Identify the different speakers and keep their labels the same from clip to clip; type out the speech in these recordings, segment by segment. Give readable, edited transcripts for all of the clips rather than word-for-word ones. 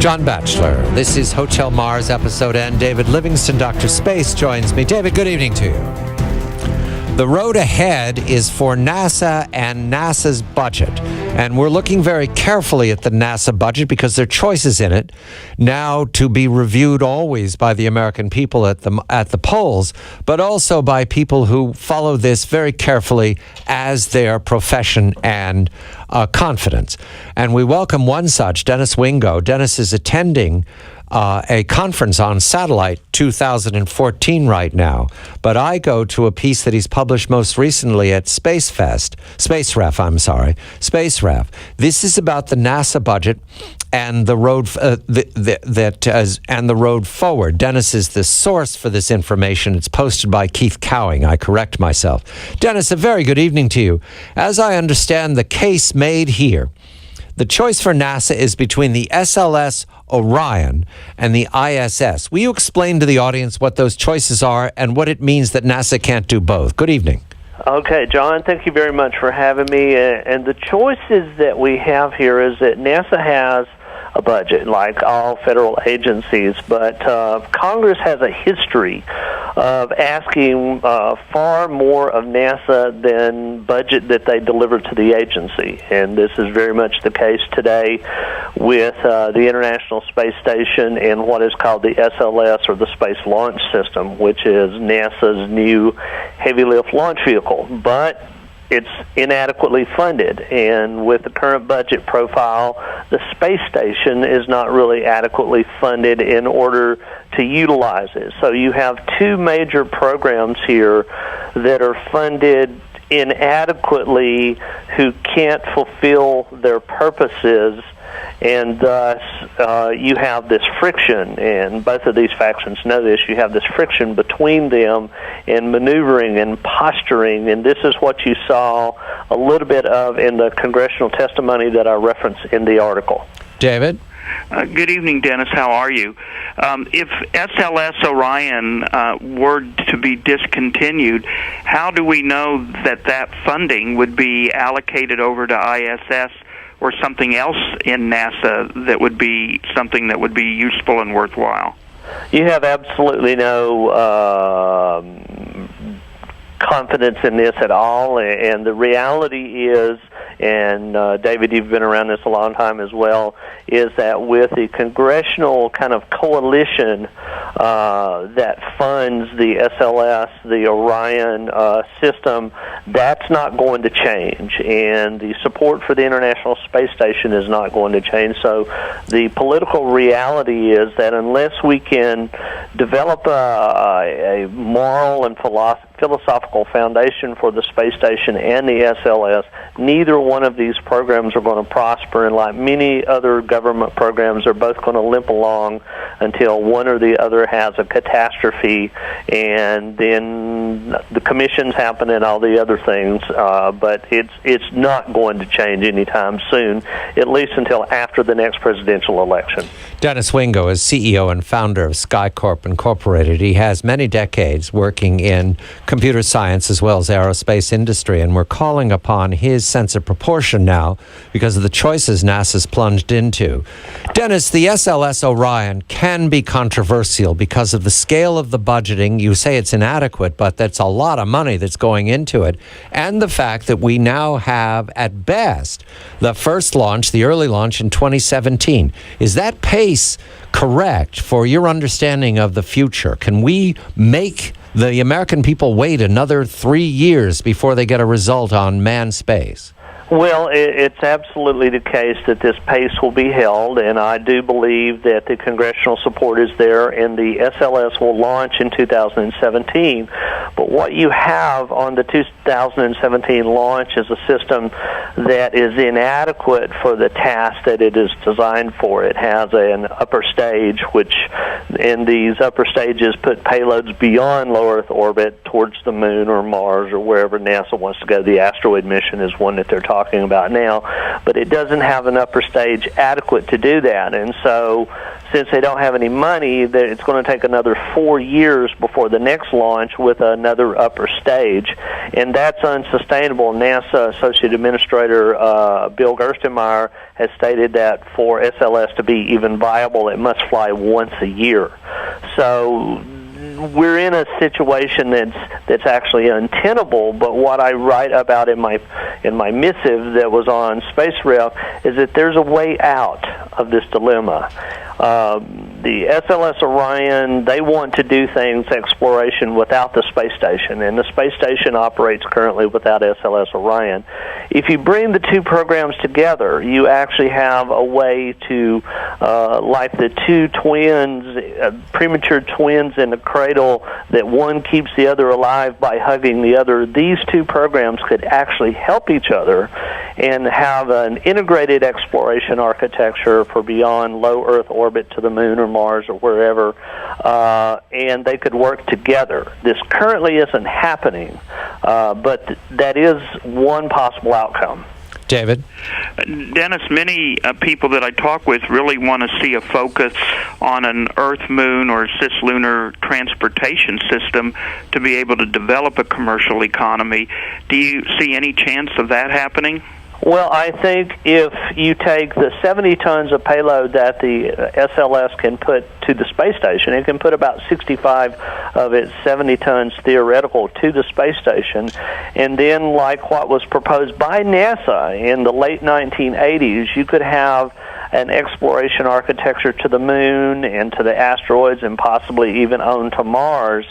Speaker 1: John Batchelor. This is Hotel Mars episode N. David Livingston, Dr. Space, joins me. David, good evening to you. The road ahead is for NASA and NASA's budget. And we're looking very carefully at the NASA budget because there are choices in it now to be reviewed always by the American people at the polls, but also by people who follow this very carefully as their profession and confidence. And we welcome one such, Dennis Wingo. Dennis is attending a conference on satellite 2014 right now, but I go to a piece that he's published most recently at Space Ref. This is about the NASA budget and the road and the road forward. Dennis is the source for this information. It's posted by Keith Cowing. I correct myself. Dennis, a very good evening to you. As I understand the case made here, the choice for NASA is between the SLS Orion and the ISS. Will you explain to the audience what those choices are and what it means that NASA can't do both? Good evening.
Speaker 2: Okay, John, thank you very much for having me. And the choices that we have here is that NASA has a budget, like all federal agencies, but Congress has a history of asking far more of NASA than budget that they deliver to the agency. And this is very much the case today with the International Space Station and what is called the SLS, or the Space Launch System, which is NASA's new heavy lift launch vehicle. But it's inadequately funded, and with the current budget profile, the space station is not really adequately funded in order to utilize it. So you have two major programs here that are funded inadequately, who can't fulfill their purposes, and thus you have this friction, and both of these factions know this. You have this friction between them in maneuvering and posturing, and this is what you saw a little bit of in the congressional testimony that I referenced in the article.
Speaker 1: David?
Speaker 3: Good evening, Dennis. How are you? If SLS Orion were to be discontinued, how do we know that funding would be allocated over to ISS or something else in NASA that would be something that would be useful and worthwhile?
Speaker 2: You have absolutely no confidence in this at all, and the reality is, and David, you've been around this a long time as well, is that with the congressional kind of coalition that funds the SLS, the Orion system, that's not going to change, and the support for the International Space Station is not going to change. So the political reality is that unless we can develop a moral and philosophical foundation for the space station and the SLS, neither one of these programs are going to prosper, and like many other government programs, are both going to limp along until one or the other has a catastrophe, and then the commissions happen and all the other things, but it's not going to change anytime soon, at least until after the next presidential election.
Speaker 1: Dennis Wingo is CEO and founder of SkyCorp Incorporated. He has many decades working in computer science as well as aerospace industry, and we're calling upon his sense of proportion now because of the choices NASA's plunged into. Dennis, the SLS Orion can be controversial because of the scale of the budgeting. You say it's inadequate, but that's a lot of money that's going into it, and the fact that we now have, at best, the first launch, the early launch in 2017. Is that pace correct for your understanding of the future? Can we make the American people wait another 3 years before they get a result on manned space?
Speaker 2: Well, it's absolutely the case that this pace will be held, and I do believe that the congressional support is there, and the SLS will launch in 2017. But what you have on the 2017 launch is a system that is inadequate for the task that it is designed for. It has an upper stage, which in these upper stages put payloads beyond low Earth orbit towards the moon or Mars or wherever NASA wants to go. The asteroid mission is one that they're talking about now, but it doesn't have an upper stage adequate to do that. And so since they don't have any money, that it's going to take another 4 years before the next launch with another upper stage, and that's unsustainable. NASA Associate Administrator Bill Gerstenmaier has stated that for SLS to be even viable, it must fly once a year. So we're in a situation that's actually untenable. But what I write about in my missive that was on SpaceRef is that there's a way out of this dilemma. The SLS Orion, they want to do things, exploration, without the space station, and the space station operates currently without SLS Orion. If you bring the two programs together, you actually have a way to, like the two twins, premature twins in the cradle, that one keeps the other alive by hugging the other. These two programs could actually help each other and have an integrated exploration architecture for beyond low Earth orbit to the moon or Mars or wherever, and they could work together. This currently isn't happening, but that is one possible outcome.
Speaker 1: David?
Speaker 3: Dennis, many people that I talk with really want to see a focus on an Earth-Moon or cislunar transportation system to be able to develop a commercial economy. Do you see any chance of that happening?
Speaker 2: Well, I think if you take the 70 tons of payload that the SLS can put to the space station, it can put about 65 of its 70 tons theoretical to the space station, and then like what was proposed by NASA in the late 1980s, you could have an exploration architecture to the moon and to the asteroids and possibly even on to Mars,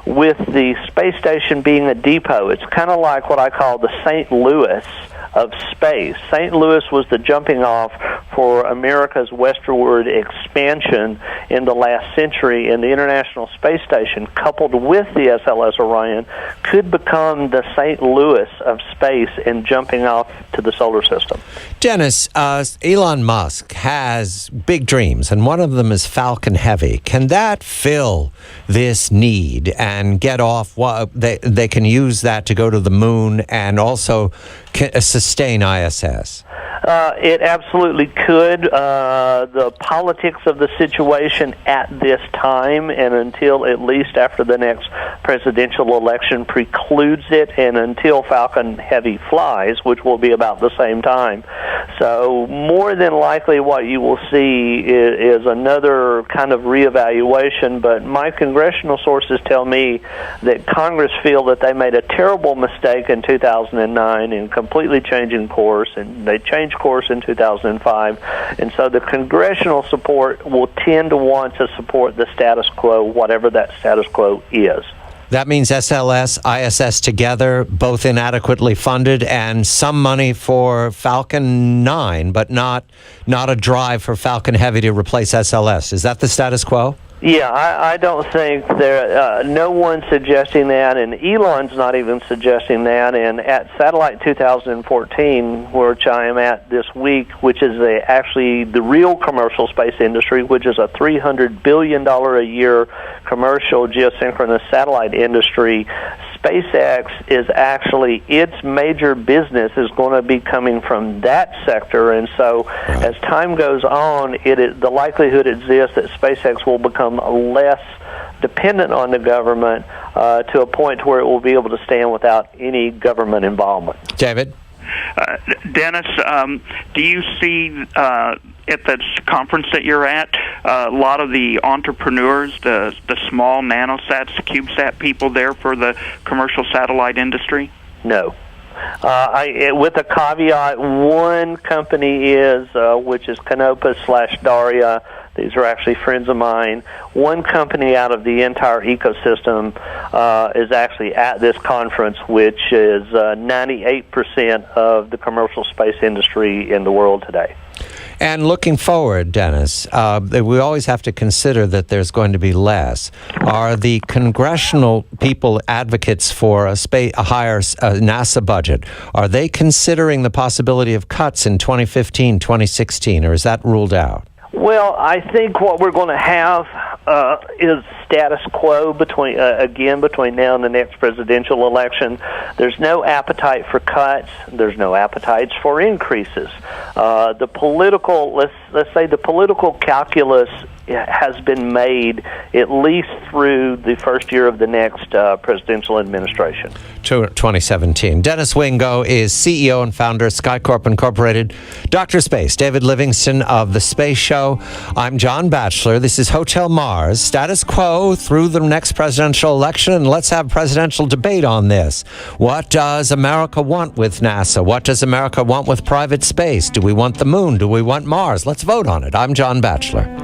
Speaker 2: with the space station being a depot. It's kind of like what I call the St. Louis of space. St. Louis was the jumping off for America's westward expansion in the last century, and the International Space Station, coupled with the SLS Orion, could become the St. Louis of space and jumping off to the solar system.
Speaker 1: Dennis, Elon Musk has big dreams, and one of them is Falcon Heavy. Can that fill this need and get off? They can use that to go to the moon and also sustain ISS?
Speaker 2: It absolutely could. The politics of the situation at this time and until at least after the next presidential election precludes it, and until Falcon Heavy flies, which will be about the same time. So more than likely what you will see is another kind of reevaluation, but my congressional sources tell me that Congress feel that they made a terrible mistake in 2009 in completely changing course, and they changed course in 2005, and so the congressional support will tend to want to support the status quo, whatever that status quo is.
Speaker 1: That means SLS, ISS together, both inadequately funded, and some money for Falcon 9, but not a drive for Falcon Heavy to replace SLS. Is that the status quo?
Speaker 2: Yeah, I don't think there. No one's suggesting that, and Elon's not even suggesting that. And at Satellite 2014, which I am at this week, which is actually the real commercial space industry, which is a $300 billion a year commercial geosynchronous satellite industry, SpaceX is actually, its major business is going to be coming from that sector, and so as time goes on, the likelihood exists that SpaceX will become less dependent on the government to a point where it will be able to stand without any government involvement.
Speaker 1: David?
Speaker 3: Dennis, do you see at this conference that you're at a lot of the entrepreneurs, the small nanosats, CubeSat people there for the commercial satellite industry?
Speaker 2: No. With a caveat, one company is, which is Canopus/Daria. These are actually friends of mine. One company out of the entire ecosystem is actually at this conference, which is 98% of the commercial space industry in the world today.
Speaker 1: And looking forward, Dennis, we always have to consider that there's going to be less. Are the congressional people advocates for a higher NASA budget, are they considering the possibility of cuts in 2015, 2016, or is that ruled out?
Speaker 2: Well, I think what we're going to have is status quo between now and the next presidential election. There's no appetite for cuts. There's no appetites for increases. The political, let's say, the political calculus has been made at least through the first year of the next presidential administration.
Speaker 1: 2017. Dennis Wingo is CEO and founder of SkyCorp Incorporated. Dr. Space, David Livingston of The Space Show. I'm John Batchelor. This is Hotel Mars. Status quo through the next presidential election, and let's have presidential debate on this. What does America want with NASA? What does America want with private space? Do we want the moon? Do we want Mars? Let's vote on it. I'm John Batchelor.